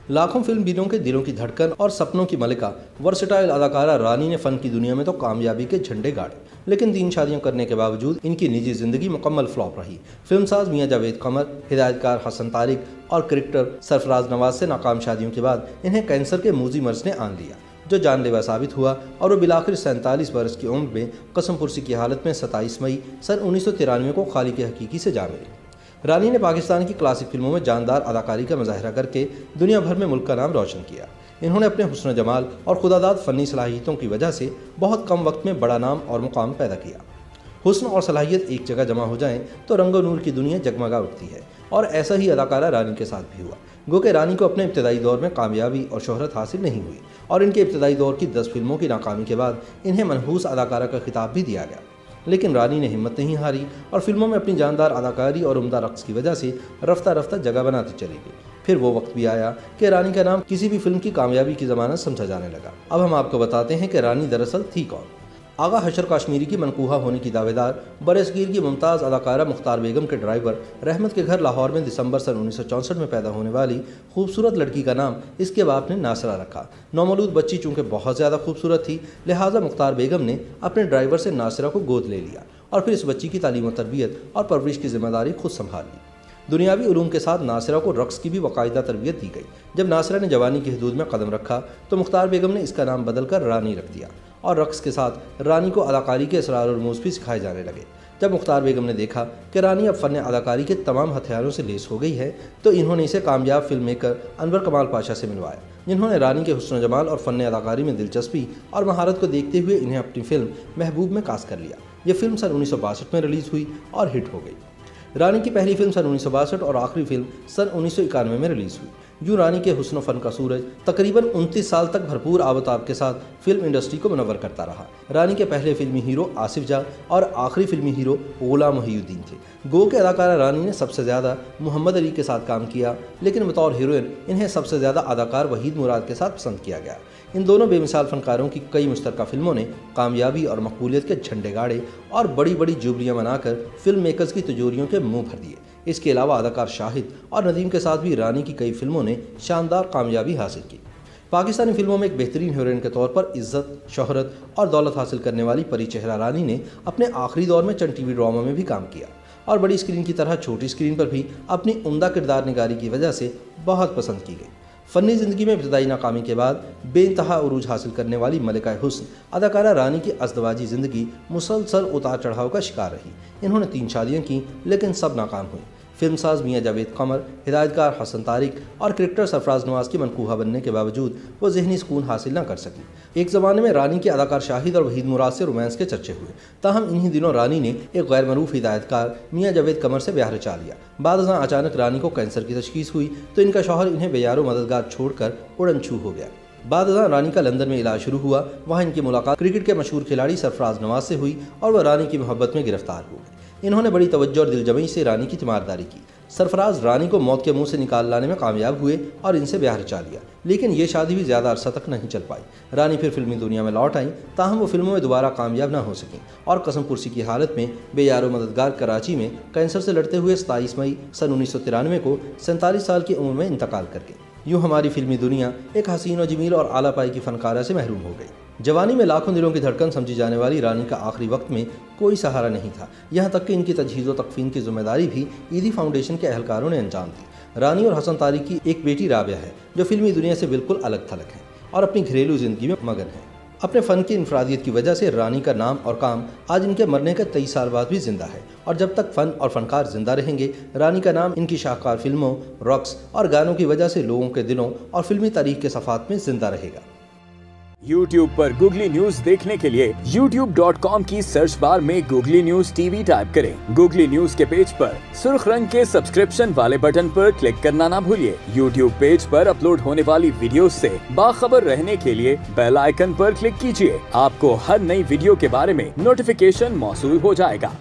लाखों फिल्म बीरों के दिलों की धड़कन और सपनों की मलिका वर्सेटाइल अदाकारा रानी ने फन की दुनिया में तो कामयाबी के झंडे गाड़े, लेकिन 3 शादियां करने के बावजूद इनकी निजी जिंदगी मुकम्मल फ्लॉप रही। फिल्मसाज मियां जावेद कमर, हिदायतकार हसन तारिक और क्रिकेटर सरफराज नवाज से नाकाम शादियों के बाद इन्हें कैंसर के मूजी मर्ज ने आन लिया, जो जानलेवा साबित हुआ और वो बिलाखिर 47 बरस की उम्र में कसम पुरसी की हालत में 27 मई सन 1993 को खालिक हकीकी से जा मिली। रानी ने पाकिस्तान की क्लासिक फिल्मों में जानदार अदाकारी का मुजाहरा करके दुनिया भर में मुल्क का नाम रोशन किया। इन्होंने अपने हुस्न जमाल और खुदादाद फ़नी सलाहियतों की वजह से बहुत कम वक्त में बड़ा नाम और मुकाम पैदा किया। हुस्न और सलाहियत एक जगह जमा हो जाएं तो रंगो नूर की दुनिया जगमगा उठती है, और ऐसा ही अदाकारा रानी के साथ भी हुआ। गो कि रानी को अपने इब्तदाई दौर में कामयाबी और शोहरत हासिल नहीं हुई और इनके इब्तदाई दौर की 10 फिल्मों की नाकामी के बाद इन्हें मनहूस अदाकारा का खिताब भी दिया गया। लेकिन रानी ने हिम्मत नहीं हारी और फिल्मों में अपनी जानदार अदाकारी और उम्दा रक्स की वजह से रफ्ता रफ्ता जगह बनाती चली गई। फिर वो वक्त भी आया कि रानी का नाम किसी भी फिल्म की कामयाबी की ज़मानत समझा जाने लगा। अब हम आपको बताते हैं कि रानी दरअसल थी कौन। आगा हशर काश्मीरी की मनकूहा होने की दावेदार बरसगीर की मुमताज़ अदाकारा मुख्तार बेगम के ड्राइवर रहमत के घर लाहौर में दिसंबर सन 1964 में पैदा होने वाली खूबसूरत लड़की का नाम इसके बाप ने नासरा रखा। नौमौलूद बच्ची चूँकि बहुत ज़्यादा खूबसूरत थी, लिहाजा मुख्तार बेगम ने अपने ड्राइवर से नासरा को गोद ले लिया और फिर इस बच्ची की तालीम व तरबियत और परवरिश की जिम्मेदारी खुद संभाल ली। दुनियावी उलूम के साथ नासरा को रक्स की भी बाकायदा तरबियत दी गई। जब नासरा ने जवानी की हदूद में कदम रखा तो मुख्तार बेगम ने इसका नाम बदलकर रानी रख दिया और रक्स के साथ रानी को अदाकारी के असरार और रमूज़ भी सिखाए जाने लगे। जब मुख्तार बेगम ने देखा कि रानी अब फ़न अदाकारी के तमाम हथियारों से लेस हो गई है तो इन्होंने इसे कामयाब फिल्म मेकर अनवर कमाल पाशा से मिलवाया, जिन्होंने रानी के हुस्न जमाल और फ़न अदाकारी में दिलचस्पी और महारत को देखते हुए इन्हें अपनी फिल्म महबूब में कास्ट कर लिया। ये फिल्म सन 1962 में रिलीज़ हुई और हिट हो गई। रानी की पहली फिल्म सन 1962 और आखिरी फिल्म सन 1991 में रिलीज़ हुई। यूँ रानी के हुस्न फ़न का सूरज तकरीबन 29 साल तक भरपूर आबताब के साथ फिल्म इंडस्ट्री को मुनव्वर करता रहा। रानी के पहले फिल्मी हीरो आसिफ जा और आखिरी फिल्मी हीरो गुलाम मोहिउद्दीन थे। गो के अदाकारा रानी ने सबसे ज़्यादा मोहम्मद अली के साथ काम किया, लेकिन बतौर हीरोइन इन्हें सबसे ज़्यादा अदाकार वहीद मुराद के साथ पसंद किया गया। इन दोनों बेमिसाल फनकारों की कई मुश्तरका फिल्मों ने कामयाबी और मकबूलियत के झंडे गाड़े और बड़ी बड़ी जुबलियाँ मनाकर फिल्म मेकर्स की तिजोरियों के मुँह भर दिए। इसके अलावा अदाकार शाहिद और नदीम के साथ भी रानी की कई फिल्मों ने शानदार कामयाबी हासिल की। पाकिस्तानी फिल्मों में एक बेहतरीन हीरोइन के तौर पर इज्जत, शोहरत और दौलत हासिल करने वाली परी चेहरा रानी ने अपने आखिरी दौर में चंद टीवी ड्रामा में भी काम किया और बड़ी स्क्रीन की तरह छोटी स्क्रीन पर भी अपनी उम्दा किरदार निगारी की वजह से बहुत पसंद की गई। फ़नी ज़िंदगी में इब्तदाई नाकामी के बाद बेइंतहा उरूज हासिल करने वाली मलिका हुस्न अदाकारा रानी की अज़दवाजी ज़िंदगी मुसलसल उतार चढ़ाव का शिकार रही। इन्होंने 3 शादियाँ की, लेकिन सब नाकाम हुई। फिल्मसाज मियां जावेद कमर, हिदायतकार हसन तारिक और क्रिकेटर सरफराज नवाज की मनकूहा बनने के बावजूद वो ज़हनी सुकून हासिल न कर सकी। एक ज़माने में रानी के अदाकार शाहिद और वहीद मुराद से रोमांस के चर्चे हुए, ताहम इन्हीं दिनों रानी ने एक गैर मरूफ हिदायतकार मियां जावेद कमर से ब्याह रचा लिया। बाद अचानक रानी को कैंसर की तशखीस हुई तो इनका शौहर इन्हें बेयारो मददगार छोड़कर उड़न छू हो गया। बाद रानी का लंदन में इलाज शुरू हुआ। वहाँ इनकी मुलाकात क्रिकेट के मशहूर खिलाड़ी सरफराज नवाज से हुई और वह रानी की मोहब्बत में गिरफ्तार हो गए। इन्होंने बड़ी तवज्जो और दिलजमई से रानी की तीमारदारी की। सरफराज रानी को मौत के मुंह से निकाल लाने में कामयाब हुए और इनसे ब्याह रचा लिया, लेकिन ये शादी भी ज़्यादा अरसा तक नहीं चल पाई। रानी फिर फिल्मी दुनिया में लौट आईं, ताहम वो फिल्मों में दोबारा कामयाब ना हो सकें और कसम पुरसी की हालत में बेयारो मददगार कराची में कैंसर से लड़ते हुए 27 मई सन 1993 को 47 साल की उम्र में इंतकाल कर गई। यूँ हमारी फिल्मी दुनिया एक हसीन और जमील और आला पाई की फनकारा से महरूम हो गई। जवानी में लाखों दिलों की धड़कन समझी जाने वाली रानी का आखिरी वक्त में कोई सहारा नहीं था। यहाँ तक कि इनकी तजहीज़ व तकफीन की जिम्मेदारी भी ईदी फाउंडेशन के अहलकारों ने अंजाम दी। रानी और हसन तारिक की एक बेटी राबिया है, जो फिल्मी दुनिया से बिल्कुल अलग थलग है और अपनी घरेलू ज़िंदगी में मगन है। अपने फ़न की इनफरादियत की वजह से रानी का नाम और काम आज इनके मरने के 23 साल बाद भी जिंदा है, और जब तक फ़न और फनकार जिंदा रहेंगे रानी का नाम इनकी शाहकार फिल्मों, रॉक्स और गानों की वजह से लोगों के दिलों और फिल्मी तारीख के सफ़ात में जिंदा रहेगा। YouTube पर गूगली न्यूज देखने के लिए youtube.com की सर्च बार में गूगली न्यूज टीवी टाइप करें। गूगली न्यूज के पेज पर सुर्ख रंग के सब्सक्रिप्शन वाले बटन पर क्लिक करना ना भूलिए। YouTube पेज पर अपलोड होने वाली वीडियो से बाखबर रहने के लिए बेल आइकन पर क्लिक कीजिए। आपको हर नई वीडियो के बारे में नोटिफिकेशन मौसूल हो जाएगा।